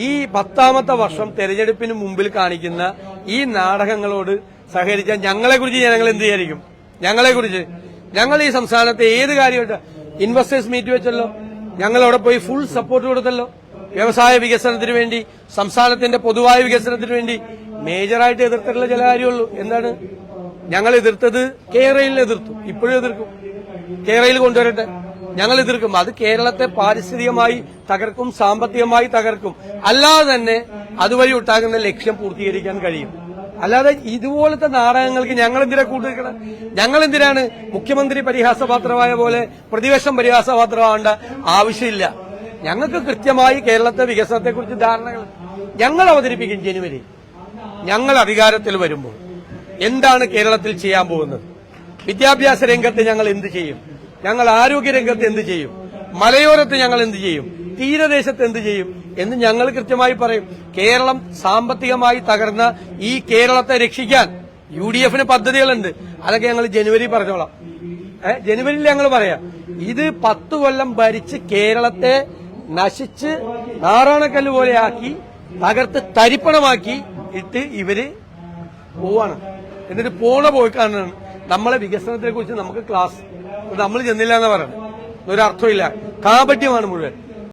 ഈ 10ാമത്തെ വർഷം തെരഞ്ഞെടുപ്പിന് മുമ്പിൽ കാണിക്കുന്ന ഈ നാടകങ്ങളോട് സഹകരിച്ചാൽ ഞങ്ങളെക്കുറിച്ച് ജനങ്ങൾ എന്ത് വിചാരിക്കും? ഞങ്ങൾ ഈ സംസ്ഥാനത്തെ ഏത് കാര്യമായിട്ട് ഇൻവെസ്റ്റേഴ്സ് മീറ്റ് വെച്ചല്ലോ, ഞങ്ങൾ അവിടെ പോയി ഫുൾ സപ്പോർട്ട് കൊടുത്തല്ലോ. വ്യവസായ വികസനത്തിന് വേണ്ടി, സംസ്ഥാനത്തിന്റെ പൊതുവായ വികസനത്തിന് വേണ്ടി മേജറായിട്ട് എതിർത്തിട്ടുള്ള ചില കാര്യമുള്ളൂ. എന്താണ് ഞങ്ങൾ എതിർത്തത്? കേരളയിൽ എതിർത്തു, ഇപ്പോഴും എതിർക്കും. കേരളയിൽ കൊണ്ടുവരട്ടെ, ഞങ്ങൾ എതിർക്കും. അത് കേരളത്തെ പാരിസ്ഥിതികമായി തകർക്കും, സാമ്പത്തികമായി തകർക്കും. അല്ലാതെ തന്നെ അതുവഴി ഉണ്ടാകുന്ന ലക്ഷ്യം പൂർത്തീകരിക്കാൻ കഴിയും. അല്ലാതെ ഇതുപോലത്തെ നാടകങ്ങൾക്ക് ഞങ്ങൾ എന്തിനാ കൂട്ടുനിൽക്കണം? ഞങ്ങൾ എന്തിനാണ് മുഖ്യമന്ത്രി പരിഹാസപാത്രമായ പോലെ പ്രതിപക്ഷം പരിഹാസപാത്രമാവേണ്ട ആവശ്യമില്ല. ഞങ്ങൾക്ക് കൃത്യമായി കേരളത്തെ വികസനത്തെക്കുറിച്ച് ധാരണകൾ ഞങ്ങൾ അവതരിപ്പിക്കും. ജനുവരി ഞങ്ങൾ അധികാരത്തിൽ വരുമ്പോൾ എന്താണ് കേരളത്തിൽ ചെയ്യാൻ പോകുന്നത്? വിദ്യാഭ്യാസ രംഗത്ത് ഞങ്ങൾ എന്ത് ചെയ്യും? ഞങ്ങൾ ആരോഗ്യരംഗത്ത് എന്ത് ചെയ്യും? മലയോരത്ത് ഞങ്ങൾ എന്ത് ചെയ്യും? തീരദേശത്ത് എന്ത് ചെയ്യും എന്ന് ഞങ്ങൾ കൃത്യമായി പറയും. കേരളം സാമ്പത്തികമായി തകർന്ന ഈ കേരളത്തെ രക്ഷിക്കാൻ UDF പദ്ധതികളുണ്ട്. അതൊക്കെ ഞങ്ങൾ ജനുവരി പറഞ്ഞോളാം. ജനുവരിയിൽ ഞങ്ങൾ പറയാം. ഇത് 10 കൊല്ലം ഭരിച്ച് കേരളത്തെ നശിച്ച് നാറാണക്കല്ല് പോലെയാക്കി തകർത്ത് തരിപ്പണമാക്കി ഇട്ട് ഇവര് പോവാണ്. എന്നിട്ട് പോക്കാണ് നമ്മളെ വികസനത്തെ കുറിച്ച് നമുക്ക് ക്ലാസ് നമ്മൾ ചെന്നില്ല എന്ന് പറയുന്നത്. ഒരർത്ഥമില്ല. കാപട്യമാണ് മുഴുവൻ.